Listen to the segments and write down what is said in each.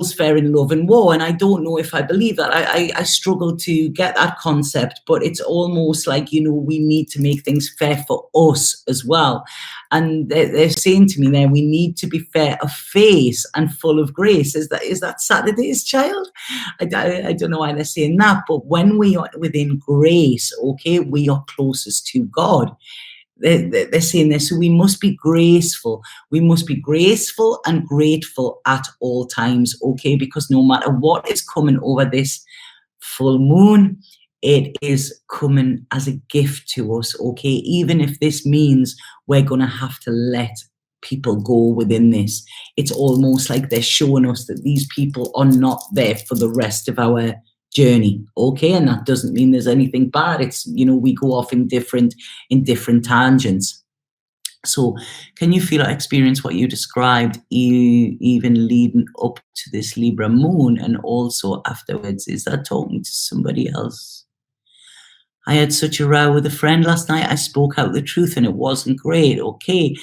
fair in love and war. And I don't know if I believe that. I struggle to get that concept, but it's almost like, you know, we need to make things fair for us as well. And they're saying to me there, we need to be fair of face and full of grace. Is that Saturday's child? I don't know why they're saying that, but when we are within grace, okay, we are closest to God. They're saying this, so we must be graceful. We must be graceful and grateful at all times, okay? Because no matter what is coming over this full moon, it is coming as a gift to us, okay? Even if this means we're going to have to let people go within this. It's almost like they're showing us that these people are not there for the rest of our journey, okay? And that doesn't mean there's anything bad. It's, you know, we go off in different tangents. So can you feel or experience what you described, even leading up to this Libra moon and also afterwards? Is that talking to somebody else? I had such a row with a friend last night. I spoke out the truth and it wasn't great. Okay,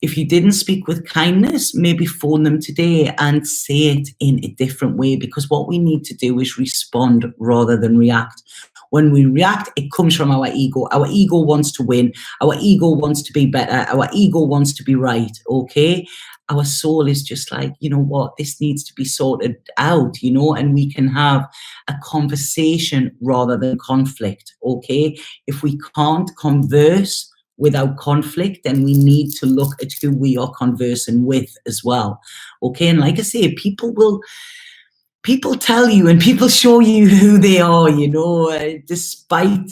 if you didn't speak with kindness, maybe phone them today and say it in a different way, because what we need to do is respond rather than react. When we react, it comes from our ego. Our ego wants to win. Our ego wants to be better. Our ego wants to be right, okay? Our soul is just like, you know what, this needs to be sorted out, you know, and we can have a conversation rather than conflict, okay? If we can't converse without conflict, then we need to look at who we are conversing with as well, okay? And like I say, people tell you and people show you who they are, you know, despite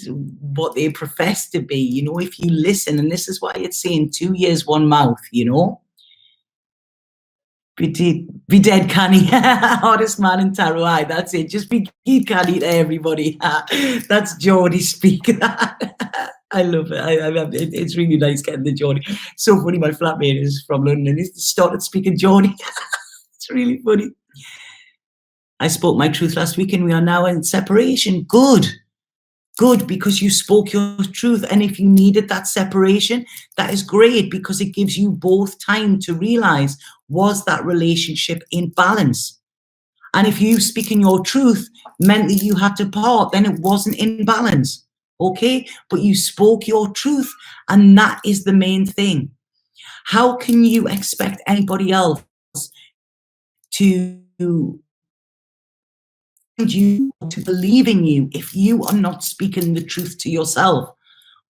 what they profess to be, you know, if you listen. And this is why it's saying 2 ears, 1 mouth, you know. Be dead canny. Hardest man in tarot. Aye, that's it. Just be canny to everybody. That's Geordie speak. I love it. I love it. It's really nice getting the Geordie. So funny. My flatmate is from London and he started speaking Geordie. It's really funny. I spoke my truth last week and we are now in separation. Good, because you spoke your truth. And if you needed that separation, that is great, because it gives you both time to realize, was that relationship in balance? And if you speaking your truth meant that you had to part, then it wasn't in balance, okay? But you spoke your truth, and that is the main thing. How can you expect anybody else to believe in you if you are not speaking the truth to yourself?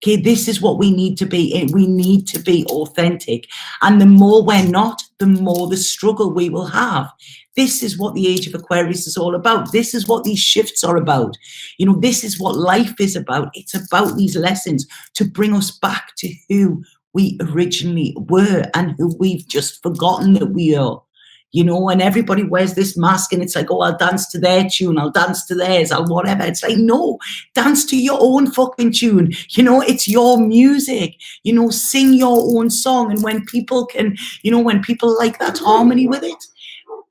Okay, this is what we need to be. We need to be authentic. And the more we're not, the more the struggle we will have. This is what the age of Aquarius is all about. This is what these shifts are about. You know, this is what life is about. It's about these lessons to bring us back to who we originally were and who we've just forgotten that we are. You know, and everybody wears this mask and it's like, oh, I'll dance to their tune, I'll dance to theirs, I'll whatever. It's like, no, dance to your own fucking tune. You know, it's your music. You know, sing your own song. And when people can, you know, when people like that harmony with it,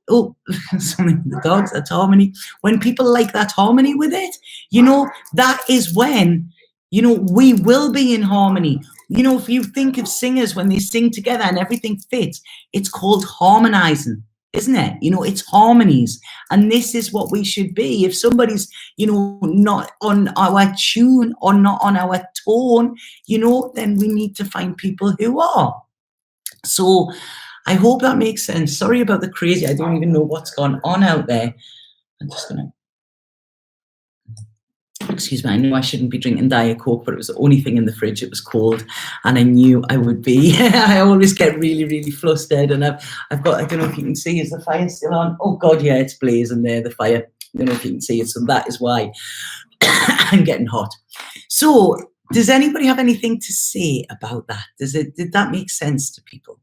oh, something with the dogs, that's harmony. When people like that harmony with it, you know, that is when, you know, we will be in harmony. You know, if you think of singers when they sing together and everything fits, it's called harmonizing, isn't it? You know, it's harmonies. And this is what we should be. If somebody's, you know, not on our tune or not on our tone, you know, then we need to find people who are. So I hope that makes sense. Sorry about the crazy. I don't even know what's gone on out there. I'm just going to... Excuse me, I knew I shouldn't be drinking Diet Coke, but it was the only thing in the fridge. It was cold, and I knew I would be. I always get really, really flustered, and I've got, I don't know if you can see, is the fire still on? Oh God, yeah, it's blazing there, the fire. I don't know if you can see it, so that is why I'm getting hot. So, does anybody have anything to say about that? Did that make sense to people?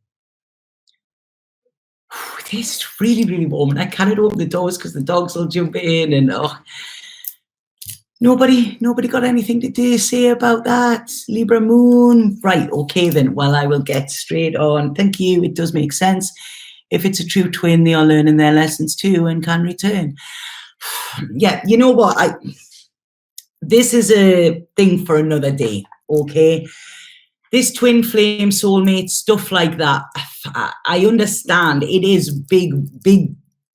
It is really, really warm, and I can't open the doors because the dogs will jump in, and oh. Nobody got anything to say about that? Libra moon. Right, okay then. Well, I will get straight on. Thank you. It does make sense. If it's a true twin, they are learning their lessons too and can return. Yeah, you know what? This is a thing for another day, okay? This twin flame soulmate, stuff like that. I understand. It is big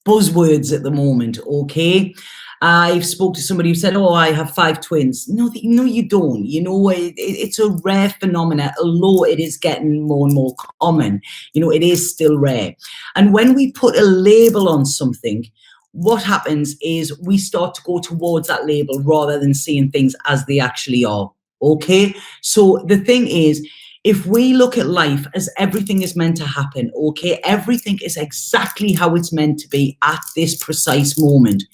buzzwords at the moment, okay? I've spoke to somebody who said, oh, I have 5 twins. No, you don't. You know, it's a rare phenomenon, although it is getting more and more common. You know, it is still rare. And when we put a label on something, what happens is we start to go towards that label rather than seeing things as they actually are, okay? So the thing is, if we look at life as everything is meant to happen, okay, everything is exactly how it's meant to be at this precise moment.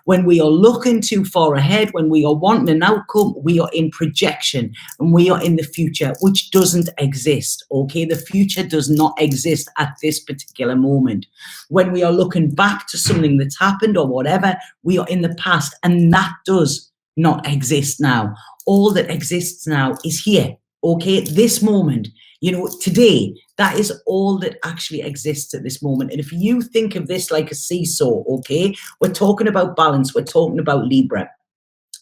When we are looking too far ahead, when we are wanting an outcome, we are in projection and we are in the future, which doesn't exist, okay? The future does not exist at this particular moment. When we are looking back to something that's happened or whatever, we are in the past, and that does not exist now. All that exists now is here. Okay, this moment, you know, today, that is all that actually exists at this moment. And if you think of this like a seesaw, okay, we're talking about balance, we're talking about Libra.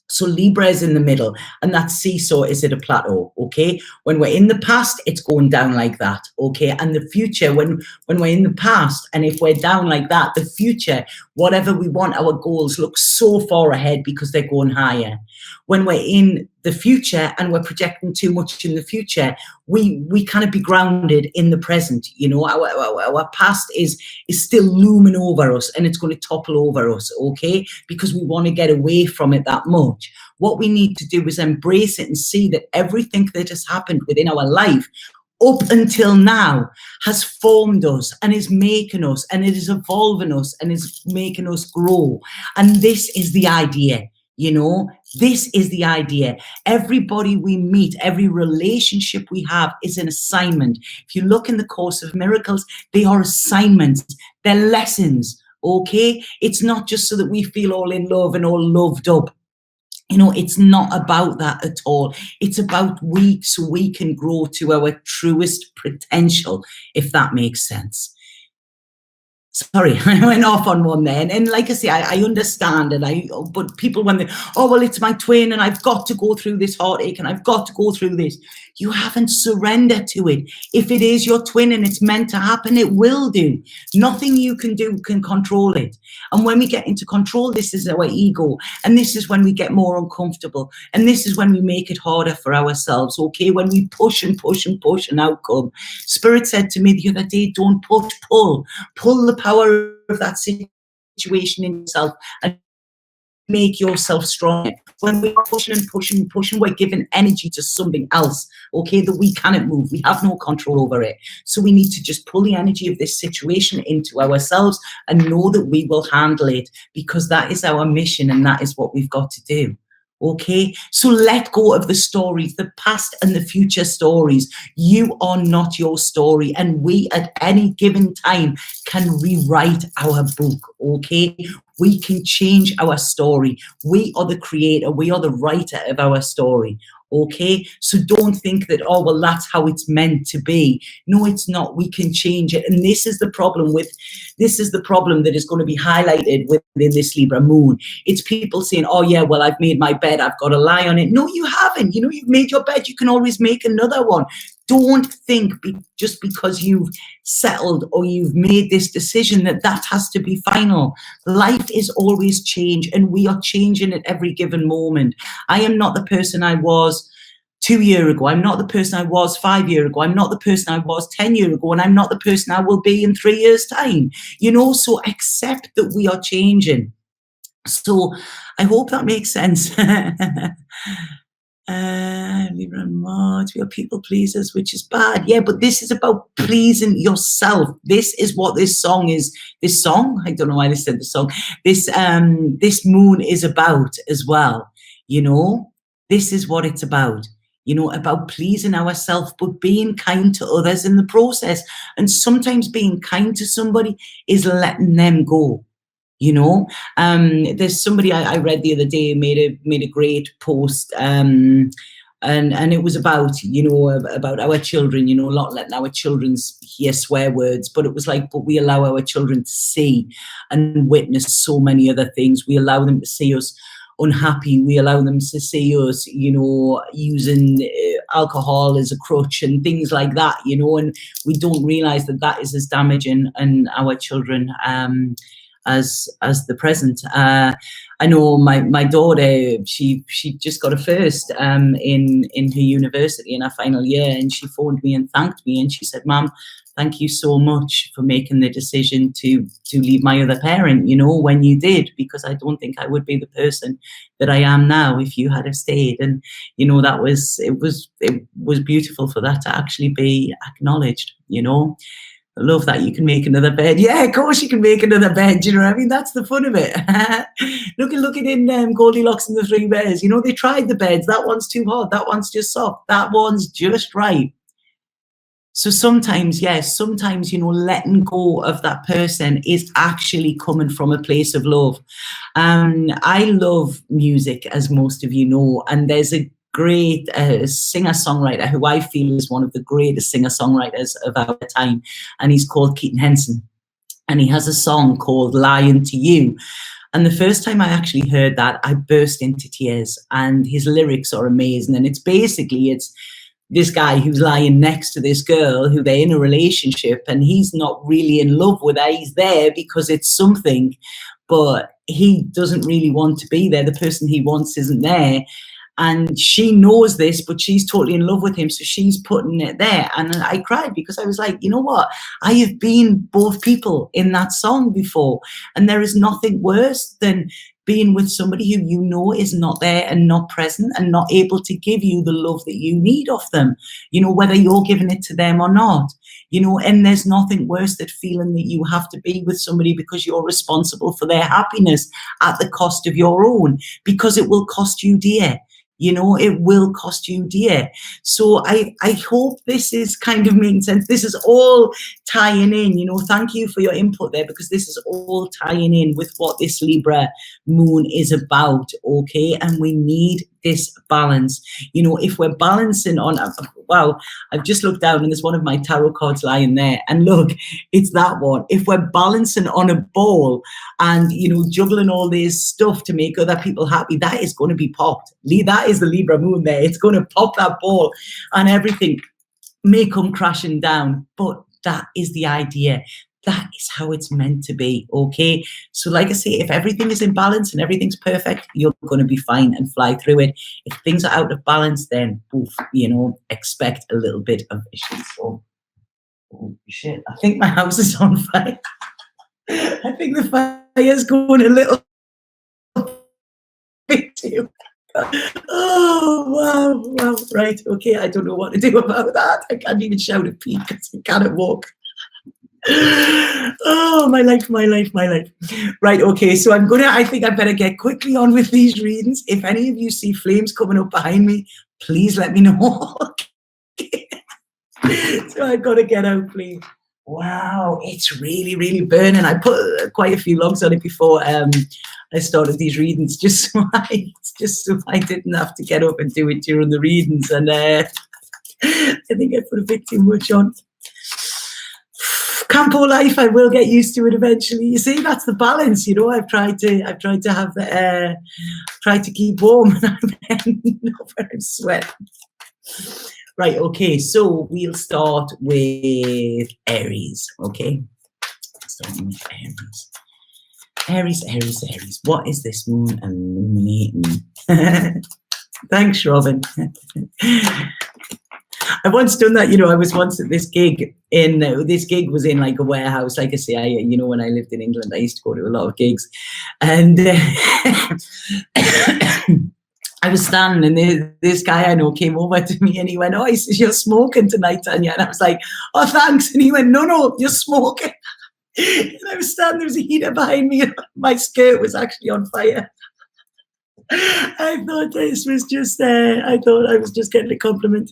So Libra is in the middle, and that seesaw is at a plateau, okay? When we're in the past, it's going down like that, okay? And the future, when we're in the past, and if we're down like that, the future, whatever we want, our goals look so far ahead because they're going higher. When we're in the future and we're projecting too much in the future, we kind of be grounded in the present. You know, our past is still looming over us, and it's going to topple over us, okay? Because we want to get away from it that much. What we need to do is embrace it and see that everything that has happened within our life up until now has formed us and is making us, and it is evolving us and is making us grow. And this is the idea. You know, this is the idea. Everybody we meet, every relationship we have is an assignment. If you look in the Course of Miracles, they are assignments. They're lessons, okay? It's not just so that we feel all in love and all loved up. You know, it's not about that at all. It's about so we can grow to our truest potential, if that makes sense. Sorry, I went off on one there. And like I say, I understand. But people, when they, oh, well, it's my twin and I've got to go through this heartache and I've got to go through this. You haven't surrendered to it. If it is your twin and it's meant to happen, it will do. Nothing you can do can control it. And when we get into control, this is our ego. And this is when we get more uncomfortable. And this is when we make it harder for ourselves, okay? When we push and push and push an outcome. Spirit said to me the other day, don't push, pull. Pull the power of that situation in yourself and make yourself stronger. When we're pushing and pushing and pushing, we're giving energy to something else, okay, that we cannot move. We have no control over it. So we need to just pull the energy of this situation into ourselves and know that we will handle it, because that is our mission and that is what we've got to do. Okay, so let go of the stories, the past and the future stories. You are not your story, and we at any given time can rewrite our book. Okay, we can change our story. We are the creator, we are the writer of our story. Okay, so don't think that, oh, well, that's how it's meant to be. No, it's not. We can change it. And this is the problem that is going to be highlighted within this Libra moon. It's people saying, oh yeah, well, I've made my bed, I've got to lie on it. No, you haven't. You know, you've made your bed, you can always make another one. Don't think just because you've settled or you've made this decision that has to be final. Life is always change, and we are changing at every given moment. I am not the person I was 2 years ago. I'm not the person I was 5 years ago. I'm not the person I was 10 years ago. And I'm not the person I will be in 3 years' time. You know, so accept that we are changing. So I hope that makes sense. Libra and Mars, we are people pleasers, which is bad. Yeah, but this is about pleasing yourself. This is what this song is. This song, I don't know why they said the song. This moon is about as well. You know, this is what it's about. You know, about pleasing ourselves, but being kind to others in the process. And sometimes being kind to somebody is letting them go. You know, there's somebody I read the other day made a great post, and it was about, you know, about our children, you know, not letting our children hear swear words, but it was like, but we allow our children to see and witness so many other things. We allow them to see us unhappy. We allow them to see us, you know, using alcohol as a crutch and things like that, you know, and we don't realize that is as damaging and our children as the present. I know my daughter, she just got a first in her university in her final year, and she phoned me and thanked me, and she said, "Mum, thank you so much for making the decision to leave my other parent, you know, when you did, because I don't think I would be the person that I am now if you had have stayed." And, you know, it was beautiful for that to actually be acknowledged, you know. I love that you can make another bed. Yeah, of course you can make another bed. You know what I mean? That's the fun of it. look at in Goldilocks and the Three Bears. You know, they tried the beds. That one's too hard. That one's just soft. That one's just right. So sometimes, yes, sometimes, you know, letting go of that person is actually coming from a place of love. I love music, as most of you know, and there's a great singer-songwriter who I feel is one of the greatest singer-songwriters of our time, and he's called Keaton Henson, and he has a song called "Lying to You." And the first time I actually heard that, I burst into tears, and his lyrics are amazing. And it's this guy who's lying next to this girl who they're in a relationship, and he's not really in love with her. He's there because it's something, but he doesn't really want to be there. The person he wants isn't there. And she knows this, but she's totally in love with him. So she's putting it there. And I cried because I was like, you know what? I have been both people in that song before. And there is nothing worse than being with somebody who you know is not there and not present and not able to give you the love that you need of them, you know, whether you're giving it to them or not, you know. And there's nothing worse than feeling that you have to be with somebody because you're responsible for their happiness at the cost of your own, because it will cost you dear. You know, it will cost you dear. So I hope this is kind of making sense. This is all tying in, you know. Thank you for your input there, because this is all tying in with what this Libra moon is about, okay? And we need this balance. You know, if we're balancing on, wow, I've just looked down and there's one of my tarot cards lying there. And look, it's that one. If we're balancing on a ball and, you know, juggling all this stuff to make other people happy, that is going to be popped. That is the Libra moon there. It's going to pop that ball and everything may come crashing down. But that is the idea. That is how it's meant to be, okay? So like I say, if everything is in balance and everything's perfect, you're going to be fine and fly through it. If things are out of balance, then, poof, you know, expect a little bit of issues. Oh shit, I think my house is on fire. I think the fire is going a little bit too. Oh, wow, right, okay, I don't know what to do about that. I can't even shout at Pete because I cannot walk. Oh, my life. Right, okay, so I think I better get quickly on with these readings. If any of you see flames coming up behind me, please let me know. So I've got to get out, please. Wow, it's really, really burning. I put quite a few logs on it before I started these readings, just so I didn't have to get up and do it during the readings. And I think I put a bit too much on. Campo life, I will get used to it eventually. You see, that's the balance, you know. I've tried to have the try to keep warm, and I'm sweating. Right, okay, so we'll start with Aries, okay? Starting with Aries. Aries. What is this moon illuminating? Thanks, Robin. I once done that, you know. I was once at this gig this gig was in like a warehouse. Like I say, you know, when I lived in England, I used to go to a lot of gigs, and I was standing, and this guy I know came over to me, and he went, "Oh," he says, "You're smoking tonight, Tanya." And I was like, "Oh, thanks." And he went, "No, you're smoking." And I was standing, there was a heater behind me, and my skirt was actually on fire. I thought this was just, I thought I was just getting a compliment.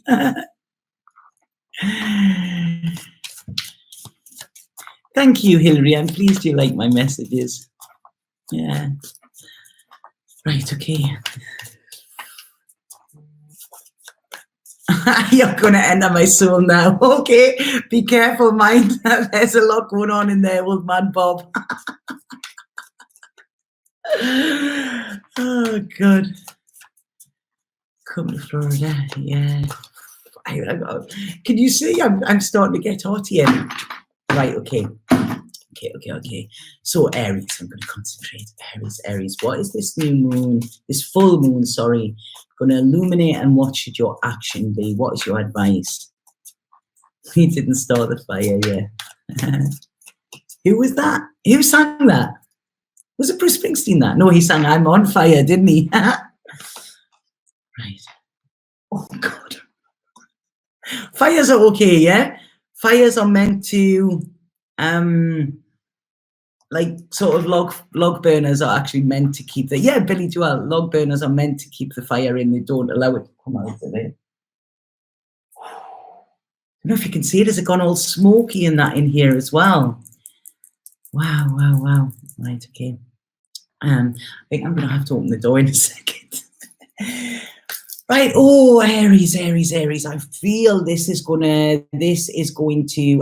Thank you, Hilary. I'm pleased you like my messages. Yeah. Right, okay. You're going to enter my soul now. Okay, be careful, mind. There's a lot going on in there, old man Bob. Oh, God. Come to Florida, yeah. Can you see? I'm starting to get hot here. Right, okay. Okay. So Aries, I'm going to concentrate. Aries. What is this new moon, this full moon, sorry, going to illuminate, and what should your action be? What is your advice? We didn't start the fire yet. Who was that? Who sang that? Was it Bruce Springsteen that? No, he sang I'm on Fire, didn't he? Right. Oh, God. Fires are okay, yeah? Fires are meant to, like, sort of log burners are actually meant to keep the, yeah, Billy Joel, log burners are meant to keep the fire in. They don't allow it to come out of it. I don't know if you can see it. Has it gone all smoky and that in here as well? Wow. Right, okay. I think I'm going to have to open the door in a second. Right. Oh, Aries. I feel this is going to,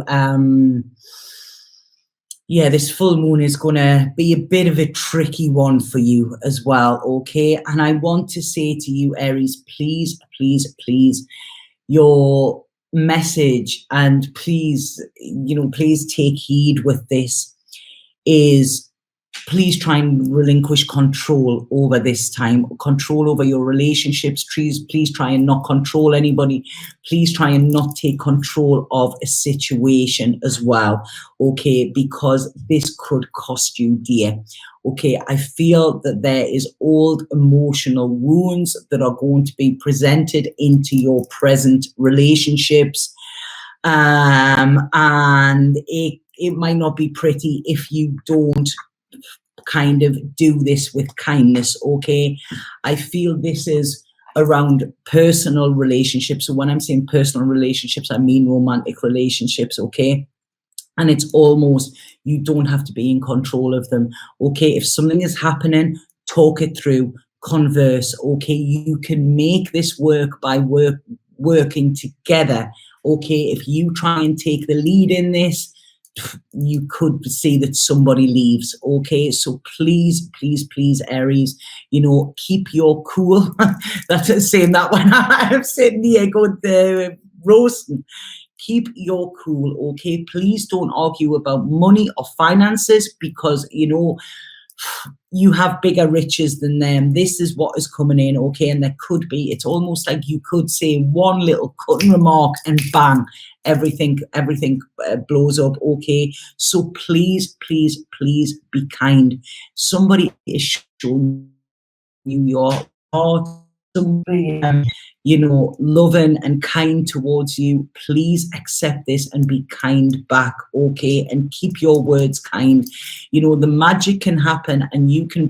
yeah, this full moon is going to be a bit of a tricky one for you as well. Okay. And I want to say to you, Aries, please, your message, and please, please take heed with this, is please try and relinquish control over this time, control over your relationships. Please try and not control anybody. Please try and not take control of a situation as well, okay, because this could cost you dear. Okay, I feel that there is old emotional wounds that are going to be presented into your present relationships, and it might not be pretty if you don't kind of do this with kindness. Okay, I feel this is around personal relationships. So when I'm saying personal relationships, I mean romantic relationships. Okay, and it's almost, you don't have to be in control of them. Okay, if something is happening, talk it through, converse. Okay, you can make this work by working together. Okay, if you try and take the lead in this, you could see that somebody leaves. Okay, so please, Aries, keep your cool. That's saying that when I'm sitting here going roasting. Keep your cool. Okay, please don't argue about money or finances, because you have bigger riches than them. This is what is coming in. Okay, and there could be, it's almost like you could say one little cutting remark and bang, everything blows up. Okay, so please be kind. Somebody is showing you your heart, somebody loving and kind towards you. Please accept this and be kind back. Okay, and keep your words kind. The magic can happen, and you can